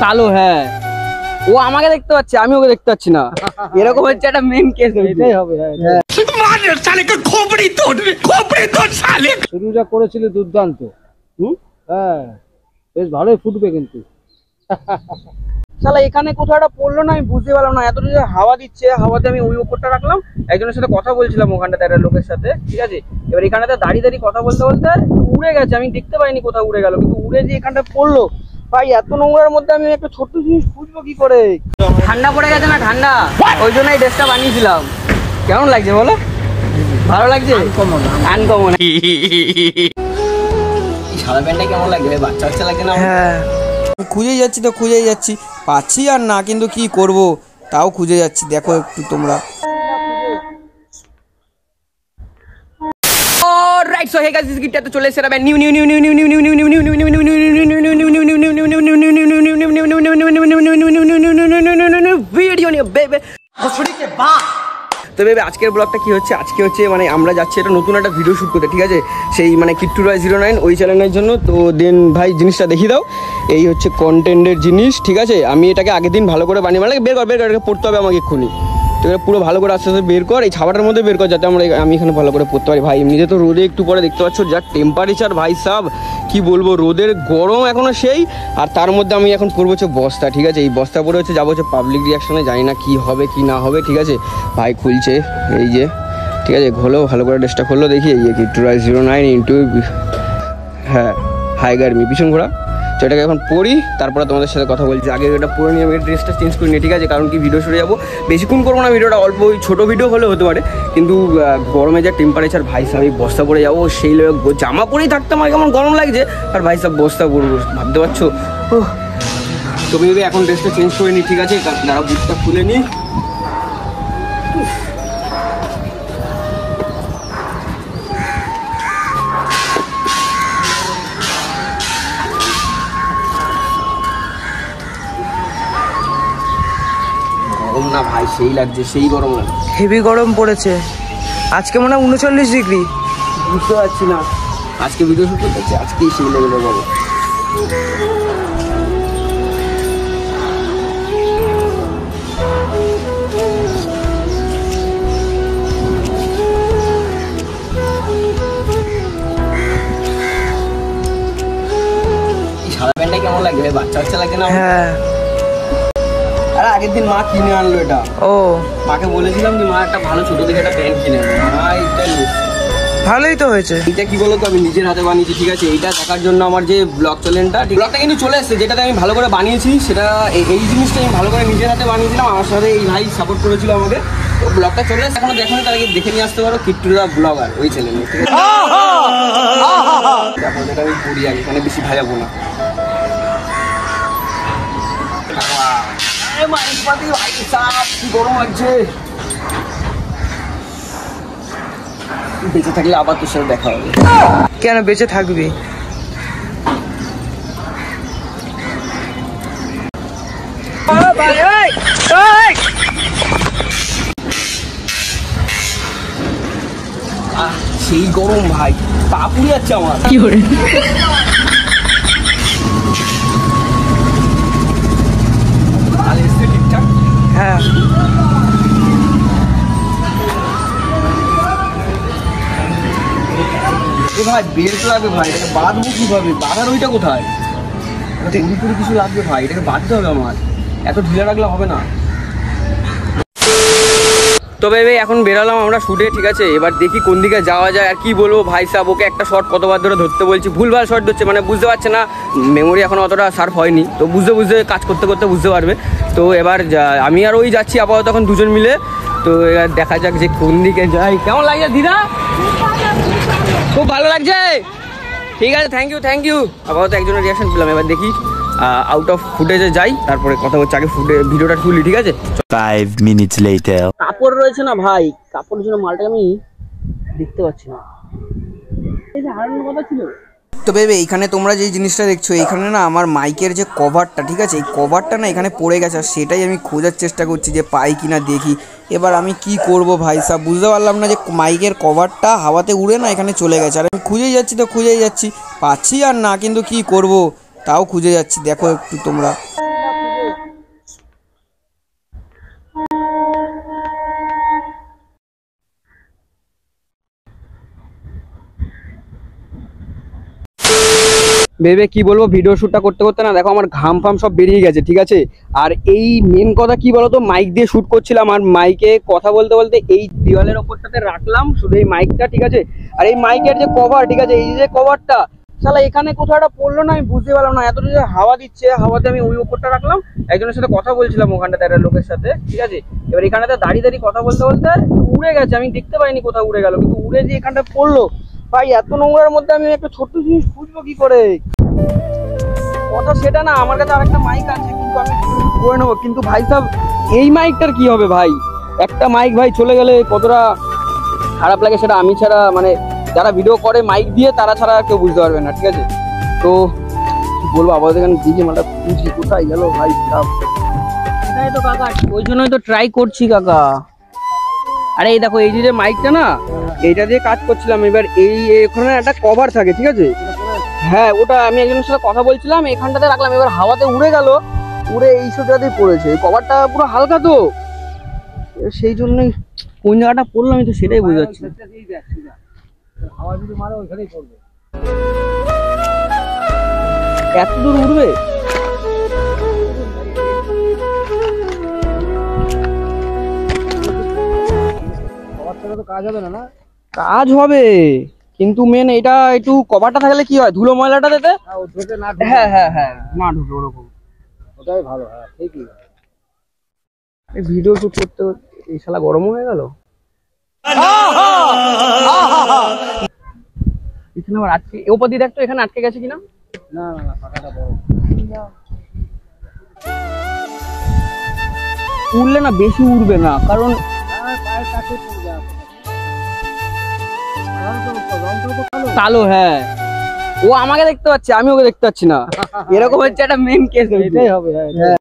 কালো, হ্যাঁ ও আমাকে দেখতে পাচ্ছে, আমি ওকে দেখতে পাচ্ছি না, এরকম হচ্ছে একটা মেন কেস। এটাই হবে। শুরু যা করেছিল দুর্দান্ত, হ্যাঁ বেশ ভালোই ফুটবে কিন্তু। শালা এখানে কোথাও একটা পড়লো না, আমি বুঝতে পারলাম না। এত যে হাওয়া দিচ্ছে, হাওয়াতে আমি ওই ওপরটা রাখলাম, একজনের সাথে কথা বলছিলাম ওখানটাতে, একটা লোকের সাথে, ঠিক আছে। এবার এখানটাতে দাঁড়িয়ে দাঁড়িয়ে কথা বলতে বলতে উড়ে গেছে, আমি দেখতে পাইনি কোথাও উড়ে গেল, কিন্তু উড়ে যে এখানটা পড়লো ভাই, এত নোংরার মধ্যে আমি একটা ছোট্ট জিনিস খুঁজবো কি করে? ঠান্ডা পড়ে গেছে না, ঠান্ডা, ওই জন্য এই ড্রেসটা বানিয়েছিলাম। কেমন লাগছে বলো? ভালো লাগছে? আনকমন। সাদা প্যান্টটা কেমন লাগছে? বাচ্চা বাচ্চা লাগে না? হ্যাঁ খুঁজেই যাচ্ছি তো খুঁজেই যাচ্ছি, পাচ্ছি আর না, কিন্তু কি করব, তাও খুঁজে যাচ্ছি। দেখো একটু তোমরা। Alright, so hey guys, this guitar তো চলে এসেছে না new new new new new new new new new new new new new video নিয়ে বেবে হসড়ি কে বাপ। তো বেবে আজকের ব্লগটা কি হচ্ছে, আজকে হচ্ছে মানে আমরা যাচ্ছি একটা নতুন একটা ভিডিও শুট করতে, ঠিক আছে, সেই মানে কিট্টু রয় 09 ওই চ্যানেলের জন্য। তো দেন ভাই জিনিসটা দেখিয়ে দাও, এই হচ্ছে কন্টেন্টের জিনিস, ঠিক আছে। আমি এটাকে আগের দিন ভালো করে বানিয়ে মানে বের কর পড়তে হবে আমাকে এক্ষুনি। তো পুরো ভালো করে আস্তে আস্তে বের কর, এই ছাপাটার মধ্যে বের কর, যাতে আমি এখানে ভালো করে পড়তে পারি। ভাই এমনিতে তো রোদে একটু পরে দেখতে পাচ্ছ যা টেম্পারেচার, ভাই সাব কি বলবো, রোদের গরম এখনো সেই, আর তার মধ্যে আমি এখন পরবো হচ্ছে বস্তা, ঠিক আছে। এই বস্তা পরে হচ্ছে যাবো হচ্ছে পাবলিক রিয়াকশনে, জানি না কি হবে কি না হবে, ঠিক আছে। ভাই খুলছে এই যে, ঠিক আছে, খোলো ভালো করে ড্রেসটা খোলো, দেখি এই যে কিট্টু রয় 09 ইন্টু, হ্যাঁ হাই গার্মি, পিছন ঘোরা। তো এটাকে এখন পড়ি, তারপরে তোমাদের সাথে কথা বলছি। আগে এটা পরে নিয়ে আমি ড্রেসটা চেঞ্জ করে নিই, ঠিক আছে, কারণ কি ভিডিও শুরু যাবো, বেশিক্ষণ করবো না ভিডিওটা, অল্প ওই ছোটো ভিডিও হলে হতে পারে, কিন্তু গরমে যা টেম্পারেচার ভাই সাহেব, এই বস্তা পরে যাবো, সেই জামা পরেই থাকতে আমার কেমন গরম লাগছে, আর ভাই সাহেব বস্তা পরবো, ভাবতে পারছো। তুমি যদি এখন ড্রেসটা চেঞ্জ করে নিই, ঠিক আছে, দাঁড়া বুটটা খুলে নিই। গরম না ভাই, সেই লাগছে, সেই গরম লাগছে, হেভি গরম পড়েছে আজকে, মনে হয় 39 ডিগ্রি। বুঝতে পারছি না, আজকে ভিডিও শুট করতে আজকেই সেই লেভেলে যাবো। সাদা প্যান্টটা কেমন লাগবে? বাচ্চা বাচ্চা লাগে না? হ্যাঁ, আরে আগের দিন মা কিনে আনলো এটা, ও মাকে বলেছিলাম যে মা একটা ভালো ছোট দেখে একটা প্যান্ট কিনে আনলো, মা এইটাই ভালোই তো হয়েছে। এটা কি বলতো, আমি নিজের হাতে বানিয়েছি, ঠিক আছে। এইটা দেখার জন্য আমার যে ব্লগ চ্যানেলটা, ব্লগটা কিন্তু চলে এসেছে, যেটাতে আমি ভালো করে বানিয়েছি, সেটা এই জিনিসটা আমি ভালো করে নিজের হাতে বানিয়েছিলাম, আমার সাথে এই ভাই সাপোর্ট করেছিল আমাকে। তো ব্লগটা চলে এসেছে, এখনো দেখো, তার আগে দেখে নিয়ে আসতে পারো, কিট্টুরা ব্লগার ওই চ্যানেলে, ঠিক আছে। এখন এটা আমি পড়ি আগে, এখানে বেশি ভাজাবো না। গরম লাগছে, বেঁচে থাকলে আবার তোর সাথে দেখা হবে। কেন বেঁচে থাকবি? সেই গরম ভাই, পা পুড়ে যাচ্ছে আমার। কি করে ঠিকঠাক? হ্যাঁ, ভাই বের তো লাগবে ভাই, এটাকে বাঁধবো কিভাবে? বাঁধার ওইটা কোথায়? পুরি পুরি কিছু লাগবে ভাই, এটাকে বাঁধতে হবে আমার, এত ঢিলা রাখলে হবে না। তবে এখন বেরালাম আমরা শুটে, ঠিক আছে। এবার দেখি কোন দিকে যাওয়া যায়, আর কি বলবো ভাই সাহেব, ওকে একটা শট কতবার ধরে ধরতে বলছি, ভুলভাল শট ধরছে, মানে বুঝতে পারছে না, মেমোরি এখন অতটা শার্প হয়নি, তো বুঝতে বুঝতে কাজ করতে করতে বুঝতে পারবে। তো এবার আমি আর ওই যাচ্ছি আপাতত এখন দুজন মিলে, তো এবার দেখা যাক যে কোন দিকে যাই। কেমন লাগছে দিদা? খুব ভালো লাগছে, ঠিক আছে, থ্যাংক ইউ। আপাতত একজনের রিয়াকশন পেলাম, এবার দেখি আউট অফ ফুটেজে যাই, তারপরে কথা হচ্ছে, আগে ভিডিওটা তুলি, ঠিক আছে। 5 minutes later. কাপড় রয়েছে না ভাই, কাপড়ের জন্য মালটা আমি দেখতে পাচ্ছি না। এই যে হারানোর কথা ছিল, তো বেবে এইখানে তোমরা যে জিনিসটা দেখছো, এইখানে না আমার মাইকের যে কভারটা, ঠিক আছে, এই কভারটা না এখানে পড়ে গেছে, আর সেটাই আমি খোঁজার চেষ্টা করছি যে পাই কিনা দেখি। এবার আমি কি করব ভাই সাহেব, বুঝতে পারলাম না যে মাইকের কভারটা হাওয়াতে উড়ে না এখানে চলে গেছে, আর আমি খুঁজেই যাচ্ছি, পাচ্ছি আর না, কিন্তু কি করব, তাও খুঁজে যাচ্ছি। দেখো একটু তোমরা। ভেবে কি বলবো, ভিডিও শ্যুটটা করতে করতে না দেখো আমার ঘাম ফাম সব বেরিয়ে গেছে, ঠিক আছে। আর এই মেন কথা কি বলতো, মাইক দিয়ে শ্যুট করছিলাম, আর মাইকে কথা বলতে বলতে এই দেওয়ালের ওপরটাতে রাখলাম শুধু এই মাইকটা, ঠিক আছে। আর এই মাইকের যে কভার, ঠিক আছে, এই যে কভারটা শালা এখানে কোথাও একটা পড়লো না, আমি বুঝতে পারলাম না। এতটা যে হাওয়া দিচ্ছে, হাওয়াতে আমি ওই ওপরটা রাখলাম, একজনের সাথে কথা বলছিলাম ওখানটাতে, একটা লোকের সাথে, ঠিক আছে। এবার এখানটাতে দাঁড়িয়ে দাঁড়িয়ে কথা বলতে বলতে উড়ে গেছে, আমি দেখতে পাইনি কোথাও উড়ে গেল, কিন্তু উড়ে যে এখানটা পড়লো ভাই, এত নোংরার মধ্যে আমি একটা ছোট্ট জিনিস খুঁজবো কি করে? কথা সেটা না, আমার কাছে আরেকটা মাইক আছে, কিন্তু আমি করে নেবো, কিন্তু ভাই সাহেব এই মাইকটার কি হবে ভাই? একটা মাইক ভাই চলে গেলে কতটা খারাপ লাগে সেটা আমি ছাড়া, মানে যারা ভিডিও করে মাইক দিয়ে তারা ছাড়া কেউ বুঝতে পারবে না, ঠিক আছে। তো কি বলবো, আবার এখানে দিকে মালটা খুঁজছি, কোথায় গেল ভাই সাহেব? এটাই তো কাকা, ওই জন্যই তো ট্রাই করছি কাকা। আরে এই দেখো, এই যে মাইকটা না, এইটা দিয়ে কাজ করছিলাম। এবার এই এখানে একটা কভার থাকে, ঠিক আছে, হ্যাঁ, ওটা আমি একজনের সাথে কথা বলছিলাম, এখানটাতে রাখলাম, এবার হাওয়াতে উড়ে গেল, উড়ে এই সোজাতেই পড়েছে। কভারটা পুরো হালকা তো, সেই জন্যই কোন জায়গাটা পড়লাম আমি তো সেটাই বুঝতে পারছি। হাওয়া যদি মারে ওইখানেই পড়বে। এত দূর উড়বে? কভার ছাড়া তো কাজ হবে না, না? কাজ হবে, কিন্তু মেন এটা একটু কভারটা থাকলে কি হয়, ধুলো ময়লাটা দিতে, হ্যাঁ হ্যাঁ হ্যাঁ, না ঢুকে ওরকম, ওটাই ভালো। হ্যাঁ ঠিকই। এই ভিডিও শুট করতে এই শালা গরম হয়ে গেল। এখানে আবার আটকে, ওপর দিয়ে দেখতো এখানে আটকে গেছে কিনা। না না না, ফাঁকাটা বড়। উড়লে না বেশি উড়বে না, কারণ পায়ের কাছে পড়ে যাবে। কালো, হ্যাঁ, ও আমাকে দেখতে পাচ্ছে, আমি ওকে দেখতে পাচ্ছি না, এরকম হচ্ছে একটা মেন কেস। এটাই হবে। হ্যাঁ,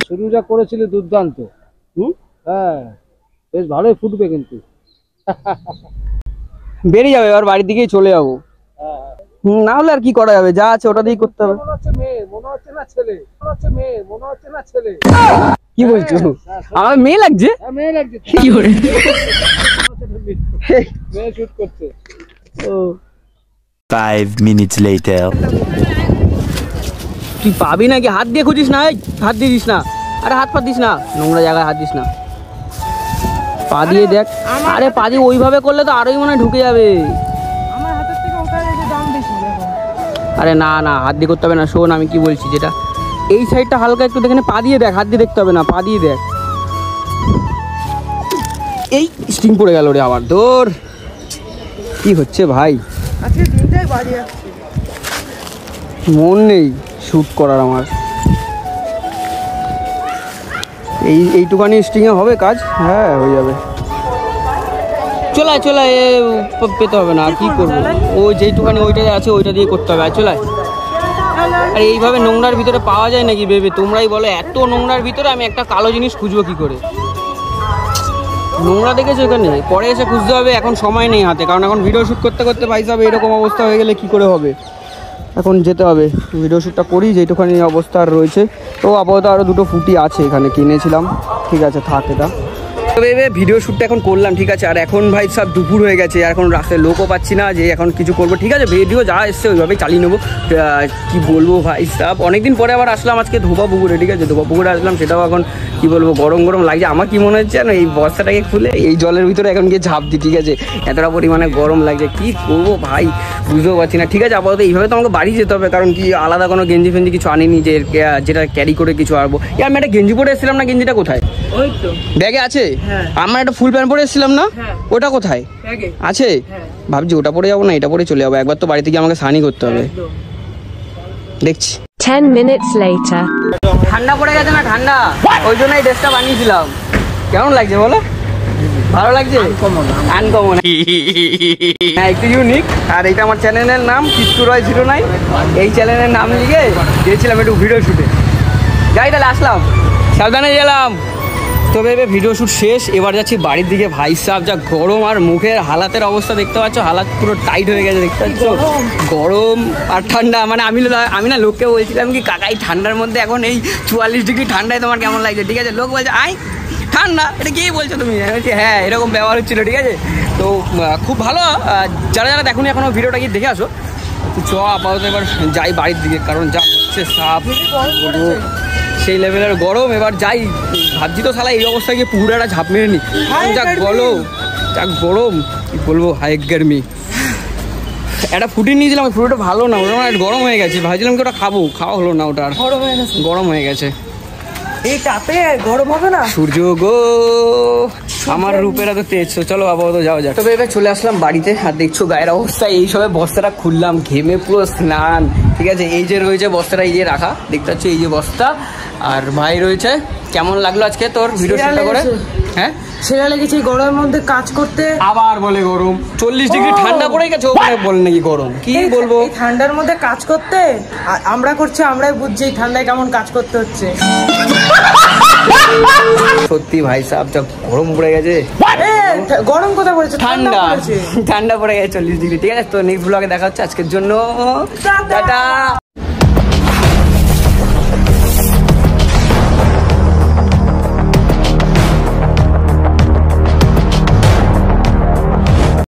শুরুটা করেছিল দুর্দান্ত। হ্যাঁ, বেশ ভালোই ফুটবে কিন্তু। বেরিয়ে যাবে, এবার বাড়ির দিকেই চলে যাবো। না হলে আর কি করা যাবে, যা আছে ওটা দিয়েই করতে হবে। মনে হচ্ছে মেয়ে, মনে হচ্ছে না ছেলে, মনে হচ্ছে মেয়ে, মনে হচ্ছে না ছেলে। কি বলছো, আমার মেয়ে লাগছে? হ্যাঁ, মেয়ে লাগছে। কি করে মেয়ে শুট করছে। 5 minutes later. তুই পাবি নাকি? হাত দিয়ে খুঁজিস না, হাত দিয়ে দিস না, আরে হাত পা দিস না, নোংরা জায়গায় হাত দিস না, পা দিয়ে দেখ। আরে পা দিয়ে ওইভাবে করলে তো আরোই মনে হয় ঢুকে যাবে। আরে না না, হাত দিয়ে করতে হবে না, শোন আমি কি বলছি, যেটা এই সাইডটা হালকা একটু দেখে, পা দিয়ে দেখ, হাত দিয়ে দেখতে হবে না, পা দিয়ে দেখ। এই স্টিং পড়ে গেল রে আবার, তোর কি হচ্ছে ভাই? মন নেই শুট করার আমার। এইটুখানি স্টিংয়ে হবে কাজ? হ্যাঁ, হয়ে যাবে। চলে পেতে হবে না, আর কি করবো, ওই যেইটুখানি ওইটা আছে ওইটা দিয়ে করতে হবে। আর চলে, আর এইভাবে নোংরার ভিতরে পাওয়া যায় নাকি ভেবে? তোমরাই বলো, এত নোংরার ভিতরে আমি একটা কালো জিনিস খুঁজবো কি করে? নোংরা দেখেছো এখানে, পরে এসে খুঁজতে হবে, এখন সময় নেই হাতে, কারণ এখন ভিডিও শ্যুট করতে করতে ভাই সাহেব এরকম অবস্থা হয়ে গেলে কি করে হবে? এখন যেতে হবে, ভিডিও শ্যুটটা করি, যেটুখানি অবস্থা আর রয়েছে। তো আপাতত আরও দুটো ফুটি আছে এখানে, কিনেছিলাম, ঠিক আছে থাক এটা। তবে ভিডিও শ্যুটটা এখন করলাম, ঠিক আছে। আর এখন ভাই সব দুপুর হয়ে গেছে, এখন রাস্তায় লোকও পাচ্ছি না যে এখন কিছু করবো, ঠিক আছে। ভিডিও যা এসছে ওইভাবেই চালিয়ে নেবো। কি বলবো ভাই সাহেব, অনেকদিন পরে আবার আসলাম আজকে ধোবা পুকুরে, ঠিক আছে, ধোবা পুকুরে আসলাম, সেটাও এখন কি বলবো, গরম গরম লাগছে। আমার কি মনে হচ্ছে না, এই বস্তাটাকে খুলে এই জলের ভিতরে এখন গিয়ে ঝাঁপ দিই, ঠিক আছে, এতটা পরিমাণে গরম লাগছে, কি করবো ভাই বুঝতেও পারছি না। ঠিক আছে, আপাতত এইভাবে তো আমাকে বাড়ি যেতে হবে, কারণ কি আলাদা কোনো গেঞ্জি ফেঞ্জি কিছু আনিনি যে যেটা ক্যারি করে কিছু আসবো। আমি একটা গেঞ্জি পরে এসেছিলাম না, গেঞ্জিটা কোথায়? ওই তো ব্যাগে আছে। আমার একটা ফুল প্যান্ট পরে এসেছিলাম না, ওটা কোথায় আছে? ভাবছি ওটা পরে যাবো না, এটা পরে চলে যাবো। একবার তো বাড়িতে গিয়ে আমাকে স্নানই করতে হবে, দেখছি। 10 minutes later. ঠান্ডা পড়ে গেছে না, ঠান্ডা, ওই জন্য এই ড্রেসটা বানিয়েছিলাম। কেমন লাগছে বলো? ভালো লাগছে? আনকমন, হ্যাঁ একটু ইউনিক। আর এটা আমার চ্যানেলের নাম কিট্টু রয় 09। এই চ্যানেলের নাম লিখে গিয়েছিলাম একটু ভিডিও শুটে। যাই তাহলে আসলাম, সাবধানে গেলাম। তবে এবার ভিডিও শ্যুট শেষ, এবার যাচ্ছি বাড়ির দিকে। ভাই সাহেব যা গরম, আর মুখের হালাতের অবস্থা দেখতে পাচ্ছ, হালাত পুরো টাইট হয়ে গেছে দেখতে পাচ্ছ। গরম আর ঠান্ডা, মানে আমি না লোককে বলছিলাম কি কাকা এই ঠান্ডার মধ্যে এখন এই 44 ডিগ্রি ঠান্ডায় তোমার কেমন লাগছে? ঠিক আছে, লোক বলছে আয় ঠান্ডা, এটা কি বলছো তুমি? আমি বলছি হ্যাঁ এরকম ব্যবহার হচ্ছিলো। ঠিক আছে, তো খুব ভালো। যারা যারা দেখুন এখনও ভিডিওটা গিয়ে দেখে আসো। চ আপাতত এবার যাই বাড়ির দিকে, কারণ যা হচ্ছে সাপ সেই লেভেলের গরম। এবার যাই, ভাবছি তো শালা এই অবস্থায় গিয়ে পুরোটা ঝাঁপ মেরে নি। যা গরম কি বলবো, হাই গরমি। একটা ফুটি নিয়েছিলাম, ওই ফুটোটা ভালো না, ওটা গরম হয়ে গেছে। ভাবছিলাম কি ওটা খাবো, খাওয়া হলো না, ওটা আর গরম হয়ে গেছে। এই তাপে গরম হবে না? সূর্য গো আমার রূপের এত তেজ। চলো আপাতত যাওয়া যাক। তবে এবার চলে আসলাম বাড়িতে, আর দেখছো গায়ের অবস্থা। এই সবে বস্তাটা খুললাম, ঘেমে পুরো স্নান। ঠিক আছে, এই যে রয়েছে বস্তাটা, এই যে রাখা দেখতে পাচ্ছ, এই যে বস্তা। আর ভাই রয়েছে। কেমন লাগলো আজকে তোর ভিডিও শুটটা করে? হ্যাঁ সেরা লেগেছে গরমের মধ্যে কাজ করতে। আবার বলে গরম, 40 ডিগ্রি ঠান্ডা পড়ে গেছে, ওখানে বলে নাকি গরম। কি বলবো, এই ঠান্ডার মধ্যে কাজ করতে আমরা করছি, আমরাই বুঝছি এই ঠান্ডায় কেমন কাজ করতে হচ্ছে। সত্যি ভাই সাহেব যা গরম পড়ে গেছে। গরম কোথায় পড়েছে? ঠান্ডা পড়ে গেছে 40 ডিগ্রি। ঠিক আছে, তো নেক্সট ব্লগে দেখা হচ্ছে। আজকের জন্য টাটা।